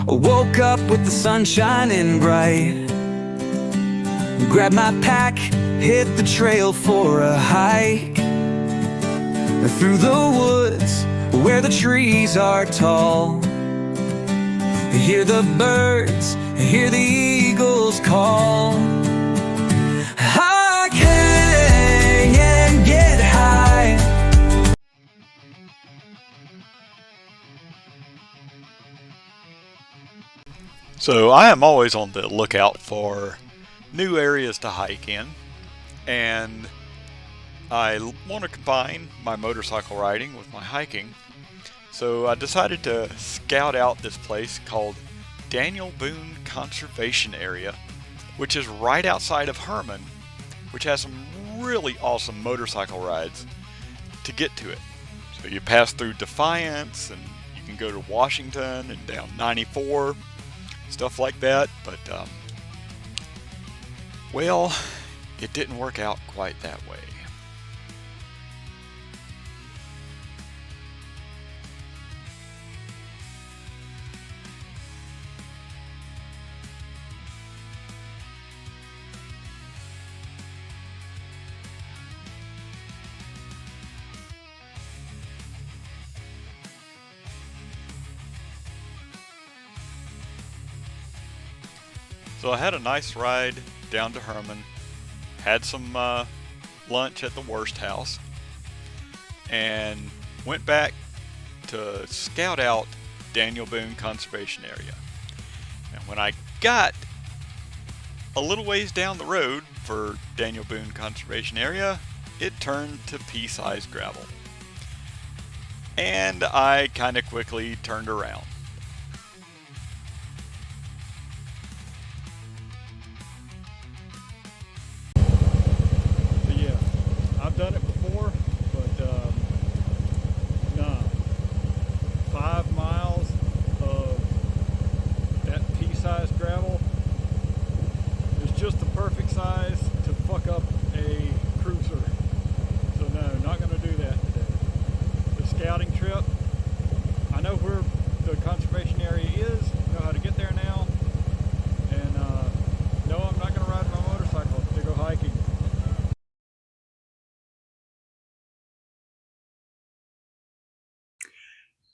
I woke up with the sun shining bright. Grabbed my pack, hit the trail for a hike. Through the woods where the trees are tall. Hear the birds, hear the eagles call. I can get high. So I am always on the lookout for new areas to hike in, and I want to combine my motorcycle riding with my hiking. So I decided to scout out this place called Daniel Boone Conservation Area, which is right outside of Hermann, which has some really awesome motorcycle rides to get to it. So you pass through Defiance, and you can go to Washington and down 94, stuff like that. But well, it didn't work out quite that way. So I had a nice ride down to Hermann, had some lunch at the Worst House, and went back to scout out Daniel Boone Conservation Area. And when I got a little ways down the road for Daniel Boone Conservation Area, it turned to pea-sized gravel. And I kind of quickly turned around. I've done it before, but nah. 5 miles of that pea-sized gravel is just the perfect size to fuck up a cruiser. So no, not going to do that today. The scouting trip, I know where the conservation area is, know how to get there now, and no, I'm not going to ride my motorcycle to go hiking.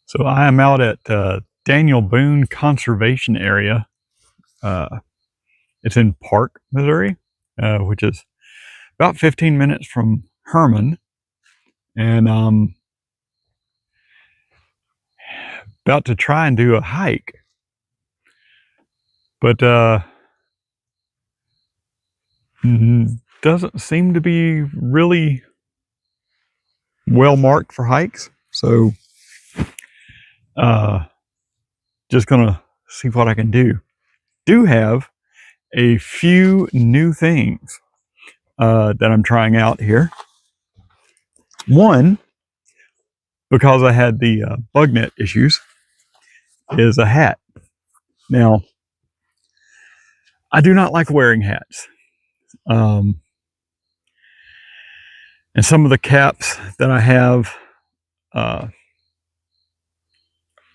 So I am out at Daniel Boone Conservation Area. It's in Park, Missouri, which is about 15 minutes from Hermann. And about to try and do a hike. But doesn't seem to be really well marked for hikes. So just gonna see what I can do. Do have a few new things that I'm trying out here. One, because I had the bug net issues, is a hat. Now, I do not like wearing hats. And some of the caps that I have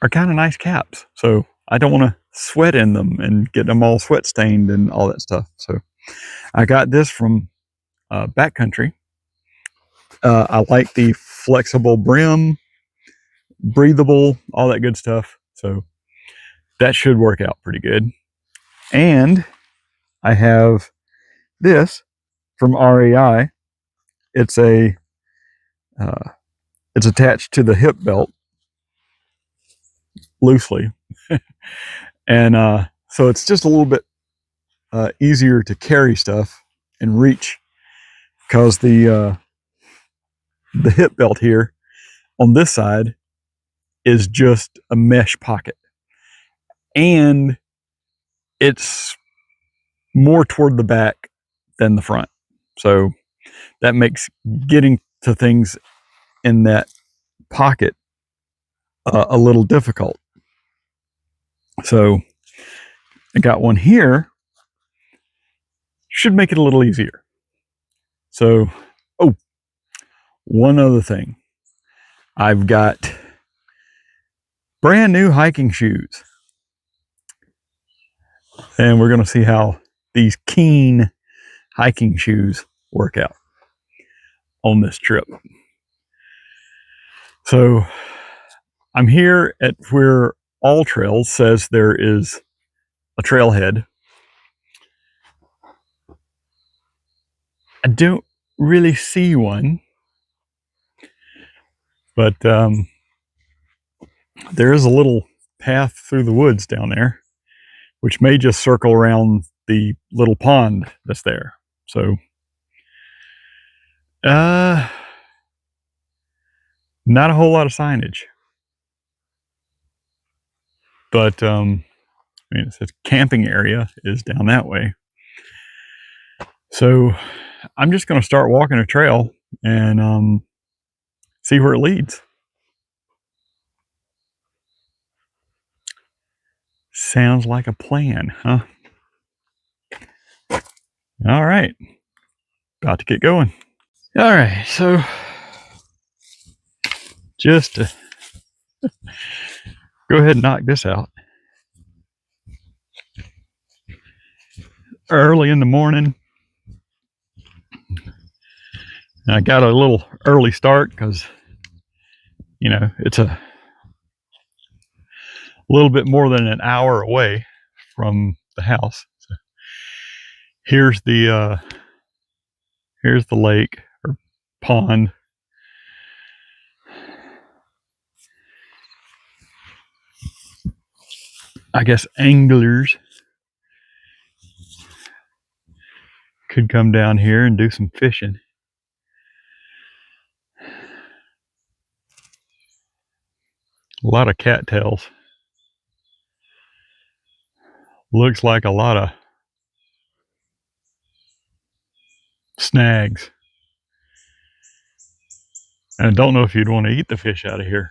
are kind of nice caps, so I don't want to sweat in them and get them all sweat stained and all that stuff. So I got this from Backcountry. I like the flexible brim, breathable, all that good stuff. So that should work out pretty good. And I have this from REI. It's attached to the hip belt loosely. And so it's just a little bit easier to carry stuff and reach, because the hip belt here on this side is just a mesh pocket, and it's more toward the back than the front, so that makes getting to things in that pocket a little difficult. So I got one here, should make it a little easier. So, oh, one other thing, I've got brand new hiking shoes. And we're going to see how these Keen hiking shoes work out on this trip. So I'm here at where All Trails says there is a trailhead. I don't really see one, but there is a little path through the woods down there, which may just circle around the little pond that's there. So, not a whole lot of signage, but I mean, it says camping area is down that way. So, I'm just going to start walking a trail and see where it leads. Sounds like a plan, huh? All right, about to get going. All right, so just to go ahead and knock this out. Early in the morning, I got a little early start because, you know, it's a little bit more than an hour away from the house. So here's the lake or pond. I guess anglers could come down here and do some fishing. A lot of cattails. Looks like a lot of snags. And I don't know if you'd want to eat the fish out of here.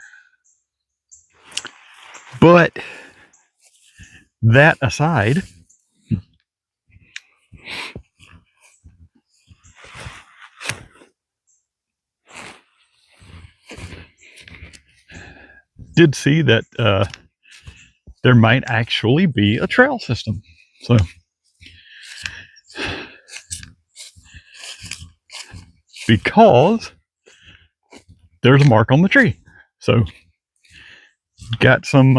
But that aside, did see that there might actually be a trail system. So because there's a mark on the tree. So got some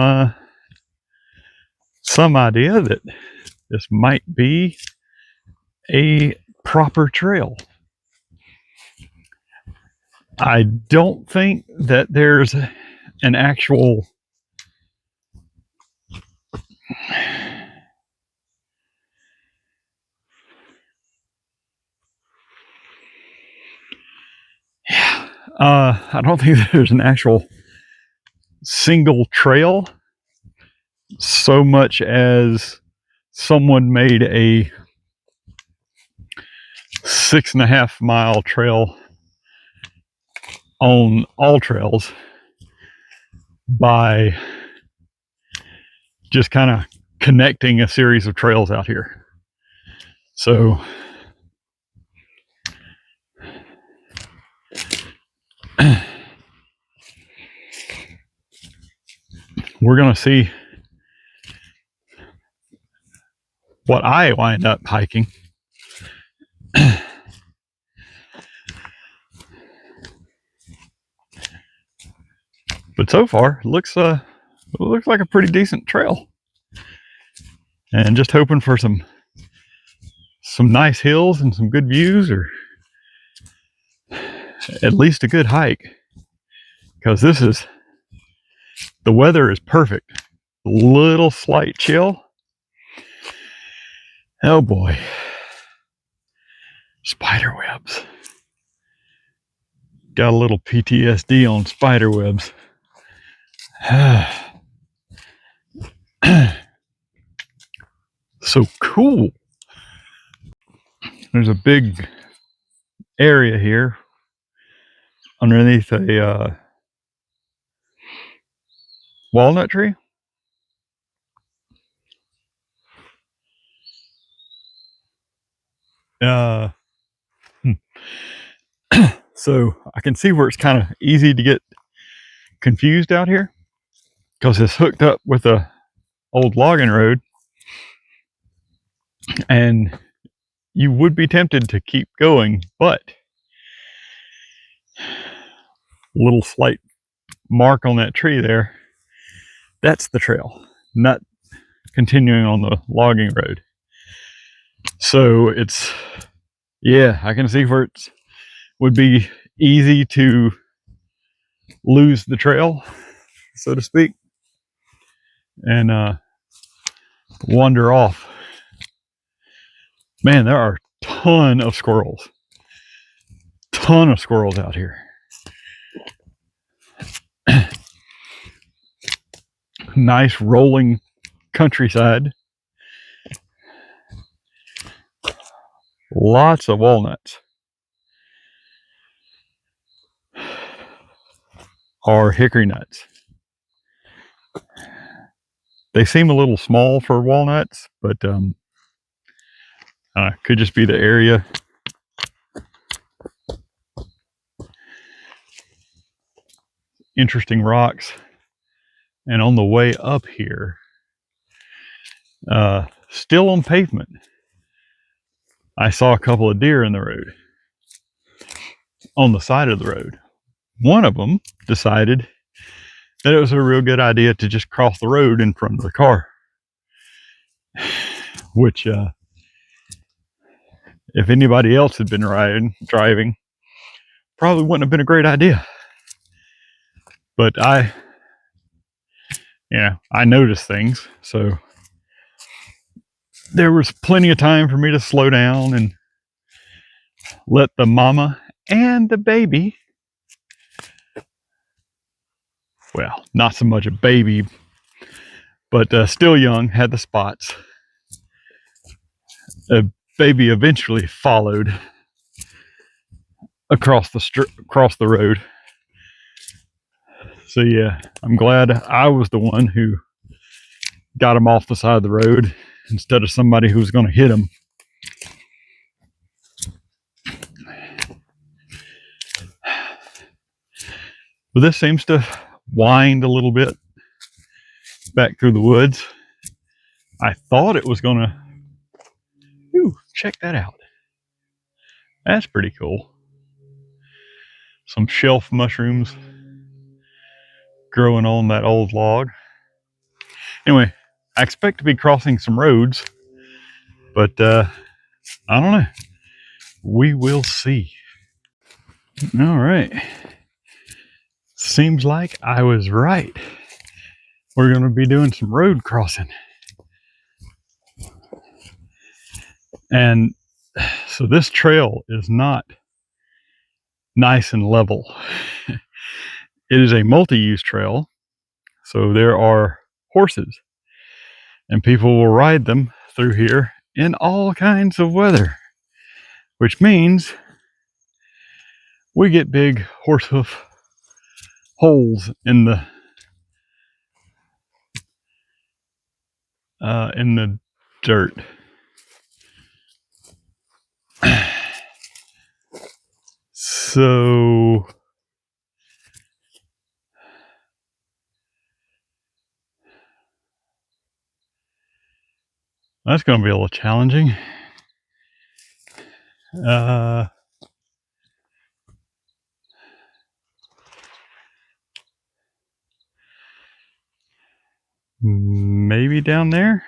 idea that this might be a proper trail. I don't think that there's an actual I don't think there's an actual single trail so much as someone made a 6.5 mile trail on All Trails by just kind of connecting a series of trails out here. So we're going to see what I wind up hiking. But so far, it looks like a pretty decent trail. And just hoping for some nice hills and some good views, or at least a good hike. Because the weather is perfect. A little slight chill. Oh boy. Spider webs. Got a little PTSD on spider webs. So cool. There's a big area here underneath a walnut tree. So I can see where it's kind of easy to get confused out here because it's hooked up with a old logging road. And you would be tempted to keep going, but little slight mark on that tree there, that's the trail, not continuing on the logging road. So it's, yeah, I can see where it would be easy to lose the trail, so to speak, and wander off. Man, there are a ton of squirrels. Ton of squirrels out here. Nice rolling countryside. Lots of walnuts. Or hickory nuts. They seem a little small for walnuts, but could just be the area. Interesting rocks. And on the way up here, still on pavement, I saw a couple of deer in the road, on the side of the road. One of them decided that it was a real good idea to just cross the road in front of the car, which if anybody else had been driving, probably wouldn't have been a great idea. But I noticed things, so there was plenty of time for me to slow down and let the mama and the baby, well, not so much a baby, but still young, had the spots. A baby eventually followed across the road. So yeah, I'm glad I was the one who got him off the side of the road instead of somebody who was going to hit him. But this seems to wind a little bit back through the woods. I thought it was going to... Ooh, check that out. That's pretty cool. Some shelf mushrooms growing on that old log. Anyway, I expect to be crossing some roads, but I don't know. We will see. All right. Seems like I was right. We're going to be doing some road crossing. And so this trail is not nice and level. It is a multi-use trail. So there are horses, and people will ride them through here in all kinds of weather, which means we get big horse hoof holes in the dirt. So that's going to be a little challenging. Maybe down there.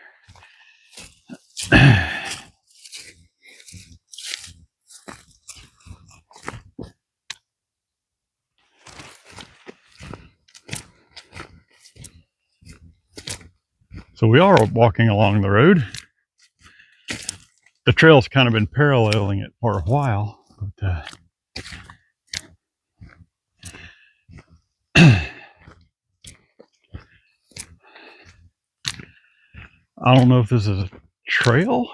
So we are walking along the road. The trail's kind of been paralleling it for a while, but I don't know if this is a trail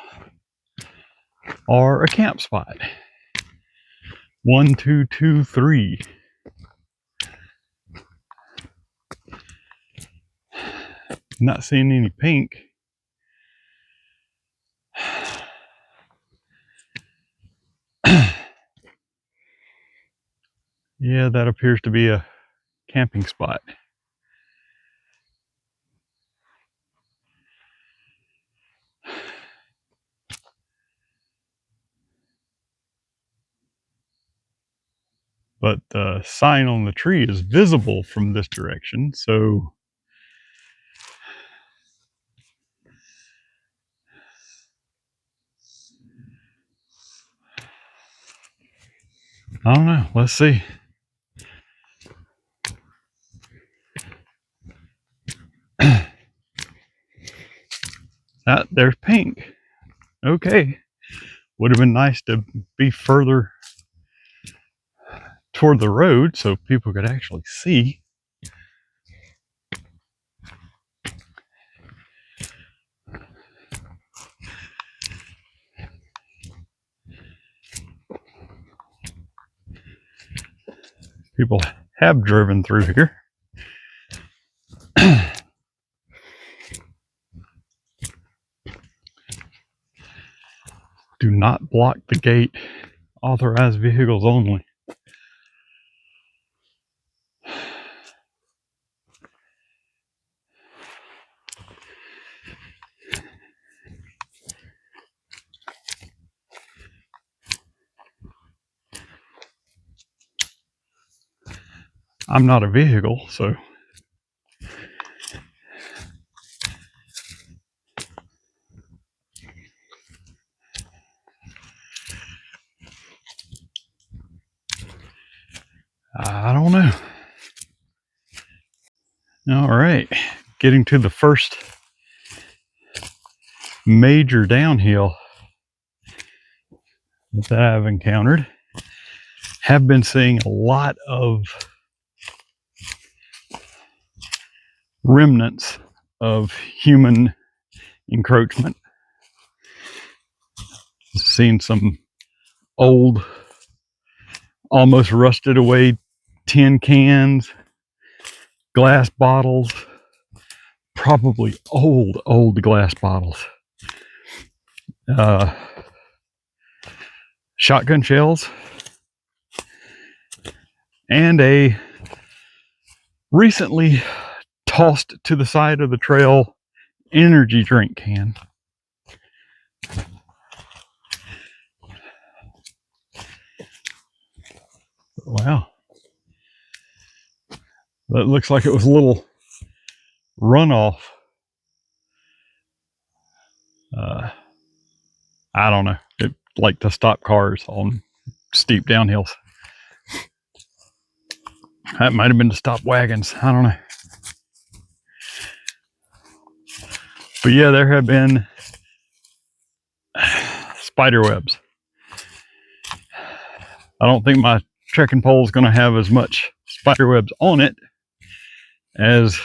or a camp spot. 1, 2, 2, 3. Not seeing any pink. Yeah, that appears to be a camping spot. but the sign on the tree is visible from this direction, so I don't know. Let's see. There's pink. Okay. Would have been nice to be further toward the road so people could actually see. People have driven through here. Do not block the gate. Authorized vehicles only. I'm not a vehicle, so I don't know. All right, getting to the first major downhill that I've encountered. Have been seeing a lot of remnants of human encroachment. Seen some old, almost rusted away tin cans, glass bottles, probably old glass bottles, shotgun shells, and a recently tossed to the side of the trail energy drink can. Wow. That looks like it was a little runoff. I don't know. It like to stop cars on steep downhills. That might have been to stop wagons. I don't know. But yeah, there have been spider webs. I don't think my trekking pole is going to have as much spider webs on it as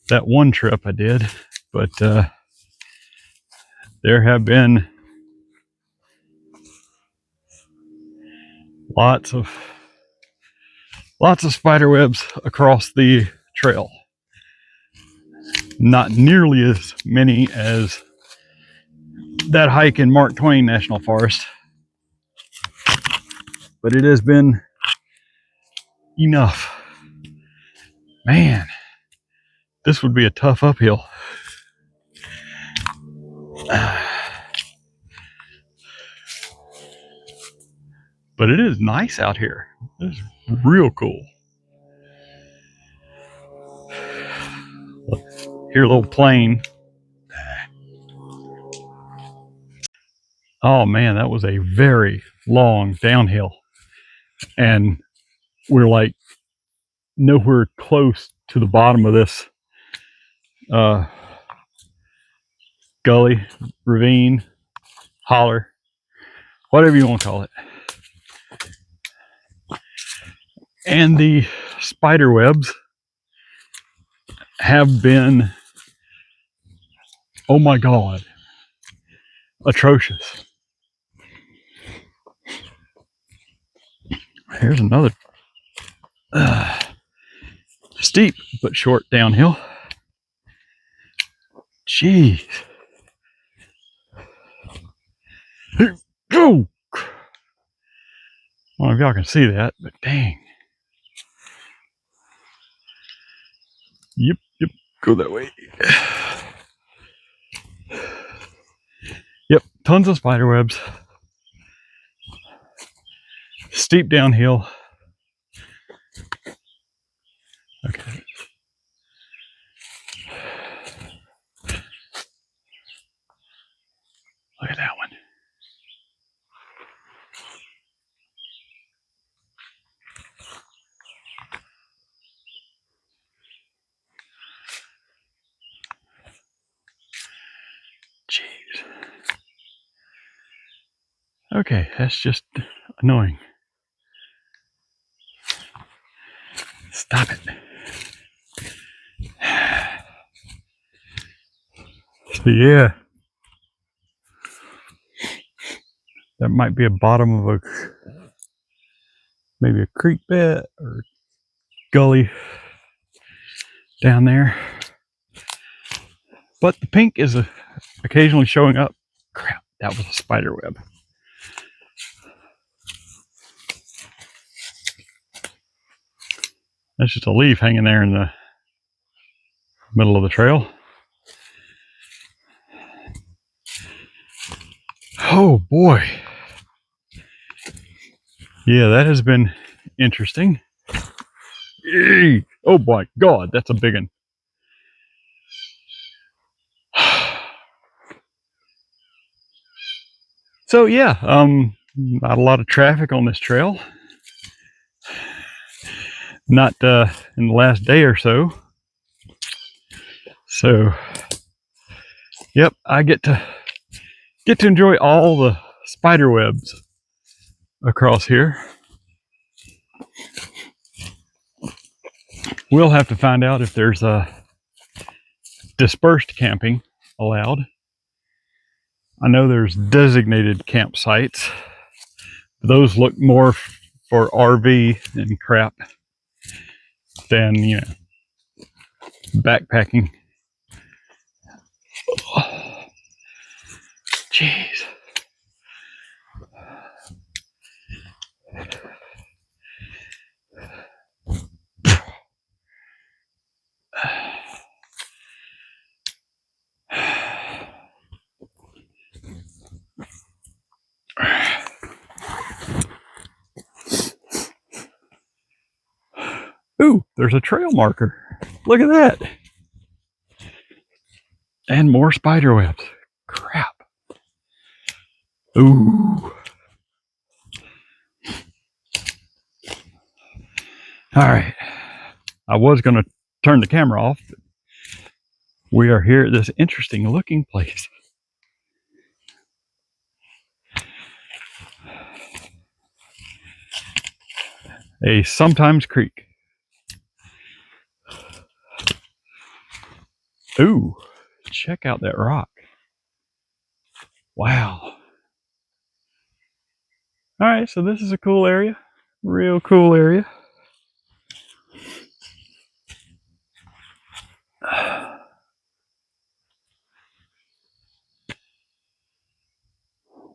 that one trip I did, but there have been lots of spider webs across the trail. Not nearly as many as that hike in Mark Twain National Forest, but it has been enough. Man, this would be a tough uphill. But it is nice out here. It's real cool. Here, a little plane. Oh man, that was a very long downhill. And we're like nowhere close to the bottom of this gully, ravine, holler, whatever you want to call it. And the spider webs have been, oh my God, atrocious. Here's another steep but short downhill. Jeez. Go! I don't know if y'all can see that, but dang. Yep, go that way. Yep, tons of spider webs. steep downhill. Okay. Look at that one. Jeez. Okay, that's just annoying. Stop it. So yeah, that might be a bottom of maybe a creek bed or gully down there. But the pink is occasionally showing up. Crap, that was a spider web. That's just a leaf hanging there in the middle of the trail. Oh boy. Yeah, that has been interesting. Eey. Oh my God, that's a big one. So yeah, not a lot of traffic on this trail. Not in the last day or so. So, yep, I get to enjoy all the spider webs across here. We'll have to find out if there's dispersed camping allowed. I know there's designated campsites. Those look more for RV and crap than, you know, backpacking. Oh, jeez. Ooh, there's a trail marker. Look at that. And more spider webs. Crap. Ooh. All right. I was going to turn the camera off, but we are here at this interesting looking place. A sometimes creek. Ooh, check out that rock. Wow. All right, so this is a cool area. Real cool area.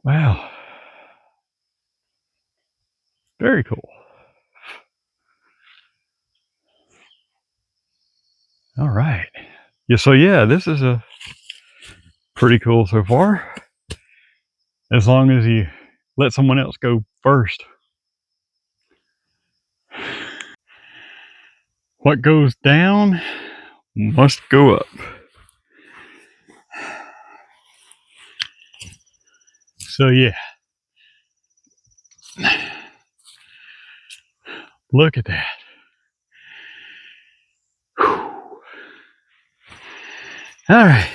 Wow. Very cool. All right. Yeah, so yeah, this is a pretty cool so far. As long as you let someone else go first. What goes down must go up. So yeah. Look at that. Whew. All right.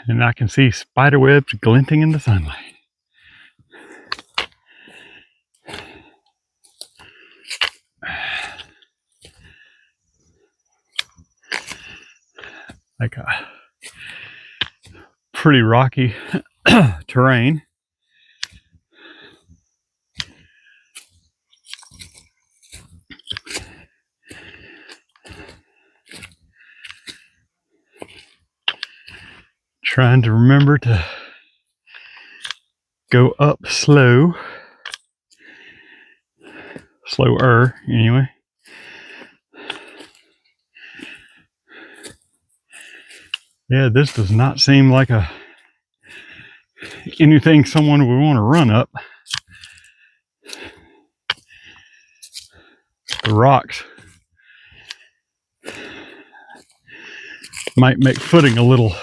And I can see spider webs glinting in the sunlight. Like a pretty rocky terrain. Trying to remember to go up slower anyway. Yeah, this does not seem like anything someone would want to run up. The rocks might make footing a little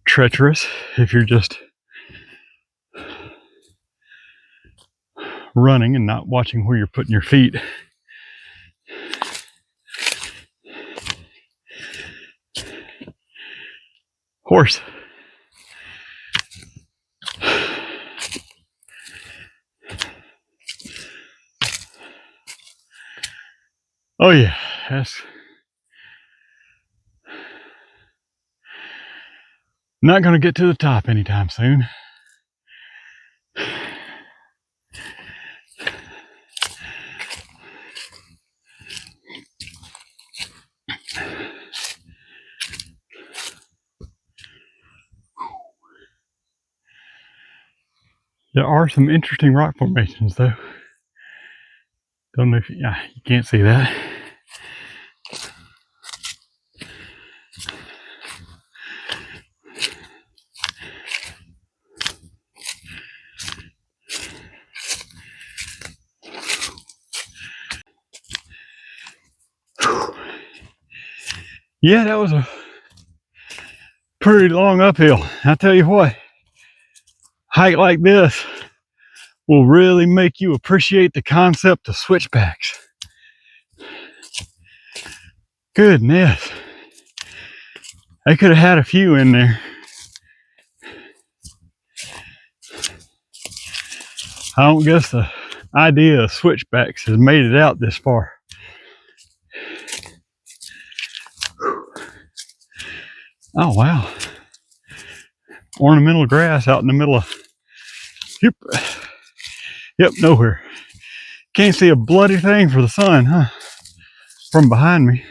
treacherous if you're just running and not watching where you're putting your feet. Horse. Oh yeah, that's not going to get to the top anytime soon. There are some interesting rock formations though. Don't know if you can't see that. Yeah, that was a pretty long uphill. I tell you what, hike like this will really make you appreciate the concept of switchbacks. Goodness. They could have had a few in there. I don't guess the idea of switchbacks has made it out this far. Oh wow. Ornamental grass out in the middle of, yep, nowhere. Can't see a bloody thing for the sun, huh? From behind me.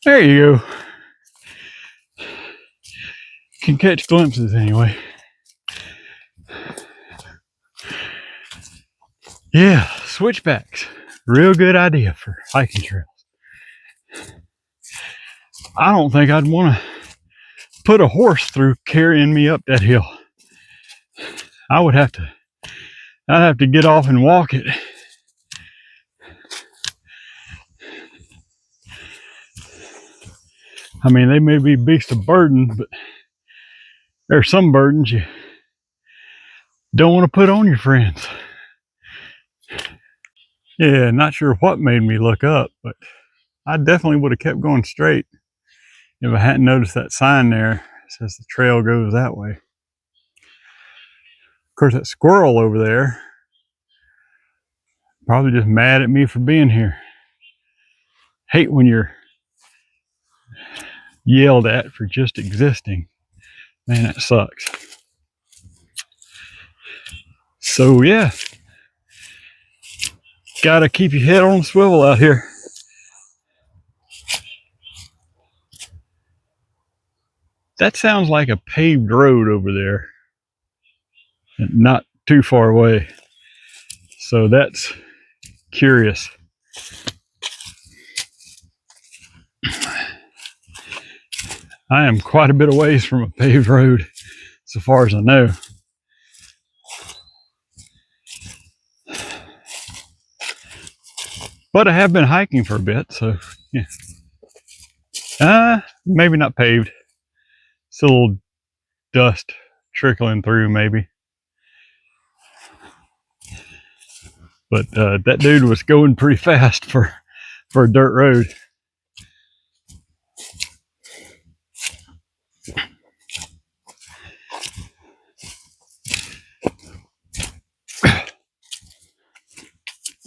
There you go. Can catch glimpses anyway. Yeah, switchbacks. Real good idea for hiking trails. I don't think I'd want to put a horse through carrying me up that hill. I'd have to get off and walk it. I mean, they may be beasts of burden, but there are some burdens you don't want to put on your friends. Yeah, not sure what made me look up, but I definitely would have kept going straight if I hadn't noticed that sign there. It says the trail goes that way. Of course, that squirrel over there probably just mad at me for being here. Hate when you're yelled at for just existing. Man, that sucks. So yeah, gotta keep your head on the swivel out here. That sounds like a paved road over there, and not too far away. So that's curious. I am quite a bit of ways from a paved road, so far as I know. But I have been hiking for a bit, so yeah. Maybe not paved. Still a little dust trickling through, maybe. But that dude was going pretty fast for a dirt road.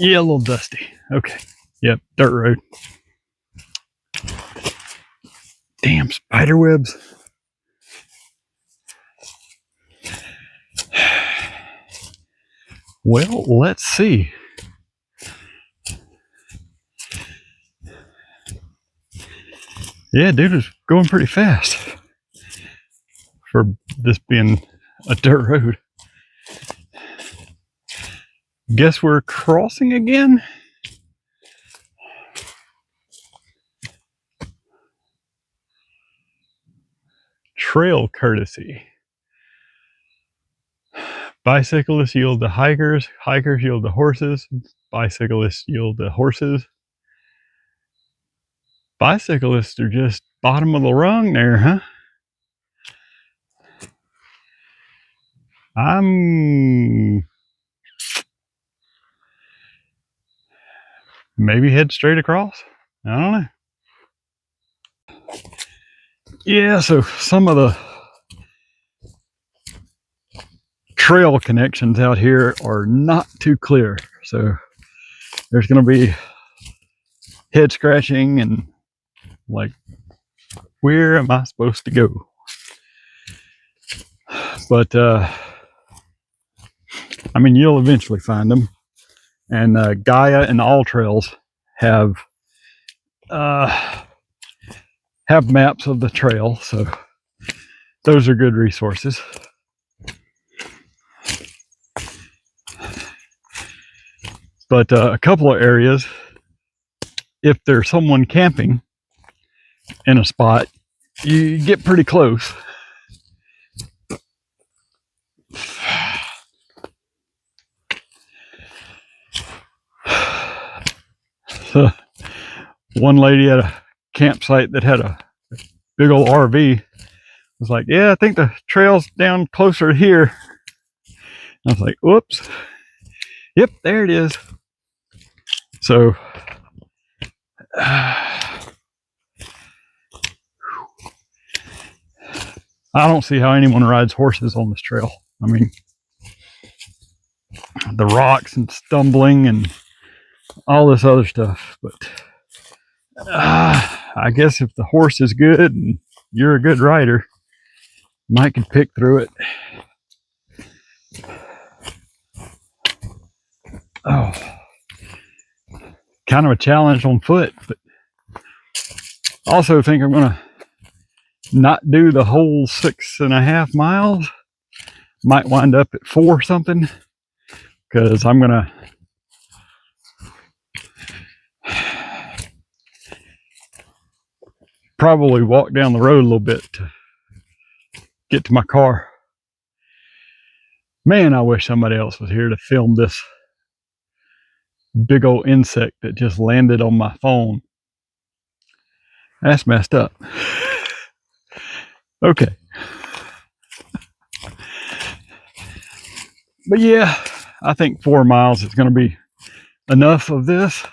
Yeah, a little dusty. Okay. Yep, dirt road. Damn spider webs. Well, let's see. Yeah, dude was going pretty fast for this being a dirt road. Guess we're crossing again? trail courtesy. Bicyclists yield to hikers, hikers yield to horses, bicyclists yield to horses. Bicyclists are just bottom of the rung there, huh? Maybe head straight across. I don't know. Yeah, so some of the trail connections out here are not too clear. So there's going to be head scratching and like, where am I supposed to go? But I mean, you'll eventually find them. And Gaia and All Trails have maps of the trail, so those are good resources. But a couple of areas, if there's someone camping in a spot, you get pretty close. So one lady at a campsite that had a big old RV was like, yeah, I think the trail's down closer here. I was like, whoops. Yep, there it is. So I don't see how anyone rides horses on this trail. I mean, the rocks and stumbling and all this other stuff. But I guess if the horse is good and you're a good rider, Mike can pick through it. Oh, kind of a challenge on foot, but also think I'm gonna not do the whole 6.5 miles. Might wind up at 4 something, because I'm gonna probably walk down the road a little bit to get to my car. Man, I wish somebody else was here to film this big old insect that just landed on my phone. That's messed up. Okay. But yeah, I think 4 miles is going to be enough of this.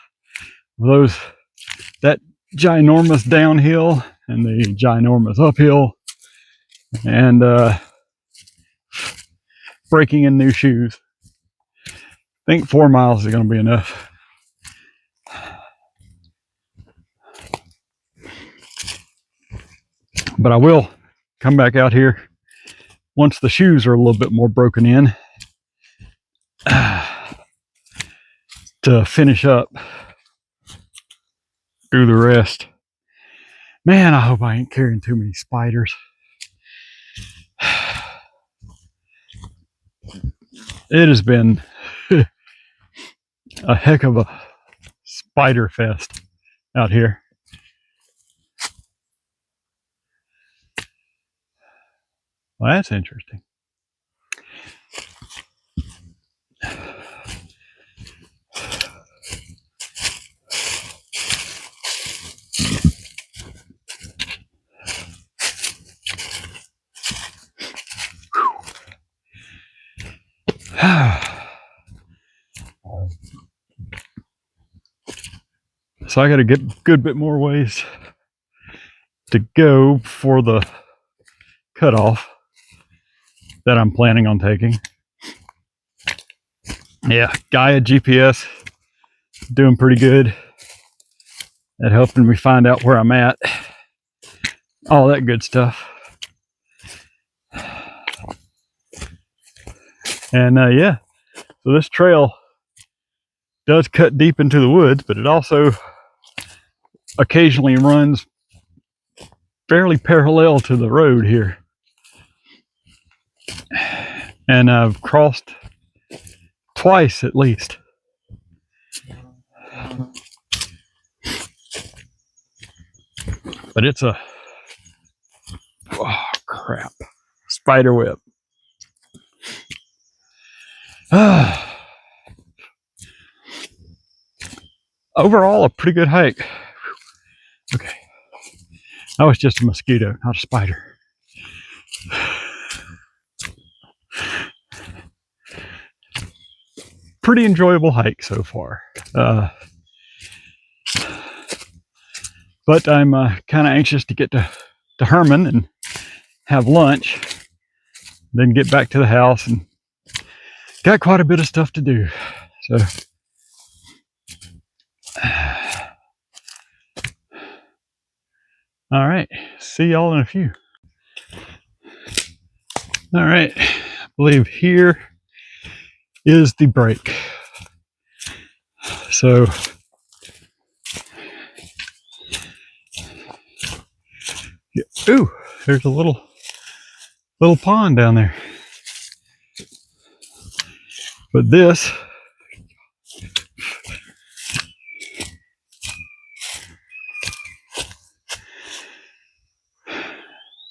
That ginormous downhill and the ginormous uphill, and breaking in new shoes. I think 4 miles is going to be enough. But I will come back out here once the shoes are a little bit more broken in to finish up, do the rest. Man, I hope I ain't carrying too many spiders. It has been a heck of a spider fest out here. Well, that's interesting. So I got to get a good bit more ways to go for the cutoff that I'm planning on taking. Yeah, Gaia GPS doing pretty good at helping me find out where I'm at. All that good stuff. And yeah, so this trail does cut deep into the woods, but it also occasionally runs fairly parallel to the road here. And I've crossed twice at least. But it's a, oh crap. crap. Spider web. Overall, a pretty good hike. Okay. That was just a mosquito, not a spider. Pretty enjoyable hike so far. But I'm kind of anxious to get to Hermann and have lunch, then get back to the house, and got quite a bit of stuff to do. So all right, see y'all in a few. All right, I believe here is the break. So ooh, there's a little pond down there. But this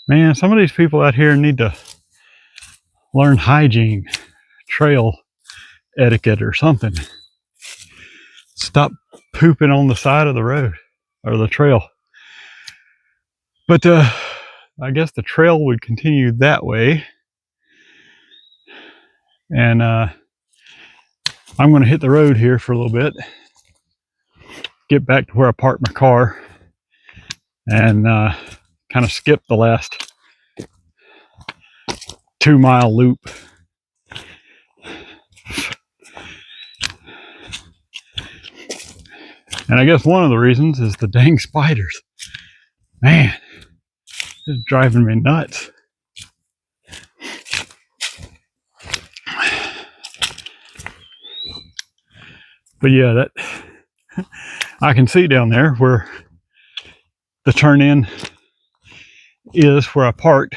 man, some of these people out here need to learn hygiene, trail etiquette or something. Stop pooping on the side of the road or the trail. But I guess the trail would continue that way. And I'm going to hit the road here for a little bit, get back to where I parked my car, and kind of skip the last 2-mile loop. And I guess one of the reasons is the dang spiders. Man, it's driving me nuts. But yeah, that I can see down there where the turn in is where I parked.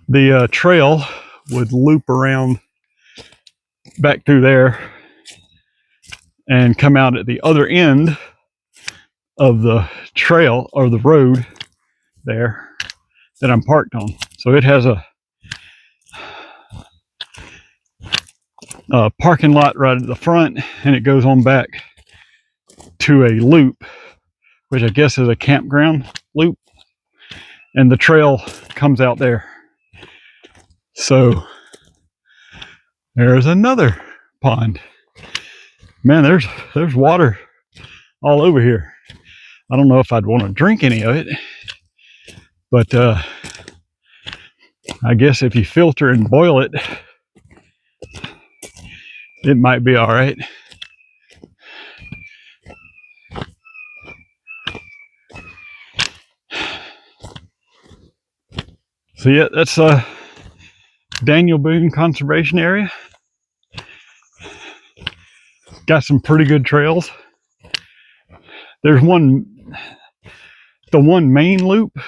The trail would loop around back through there and come out at the other end of the trail or the road there that I'm parked on. So it has a parking lot right at the front, and it goes on back to a loop, which I guess is a campground loop, and the trail comes out there. So there's another pond. Man, there's water all over here. I don't know if I'd want to drink any of it, but I guess if you filter and boil it, it might be all right. So yeah, that's Daniel Boone Conservation Area. Got some pretty good trails. There's the one main loop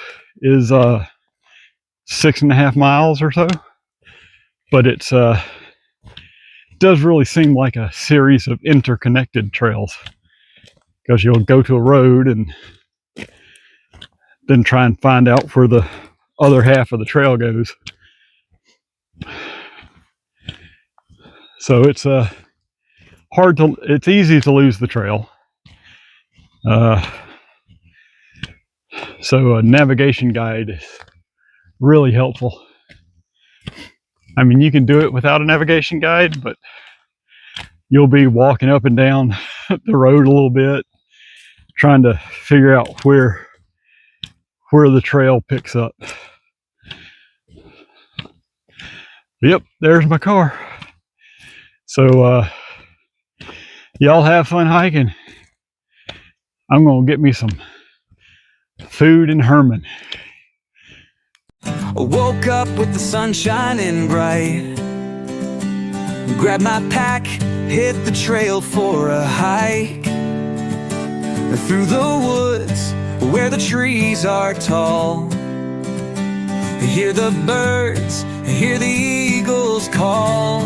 is 6.5 miles or so, but it's does really seem like a series of interconnected trails, because you'll go to a road and then try and find out where the other half of the trail goes. So it's it's easy to lose the trail. So a navigation guide is really helpful. I mean, you can do it without a navigation guide, but you'll be walking up and down the road a little bit, trying to figure out where the trail picks up. Yep, there's my car. So y'all have fun hiking. I'm gonna get me some food in Hermann. I woke up with the sun shining bright, grabbed my pack, hit the trail for a hike. Through the woods where the trees are tall, hear the birds, hear the eagles call.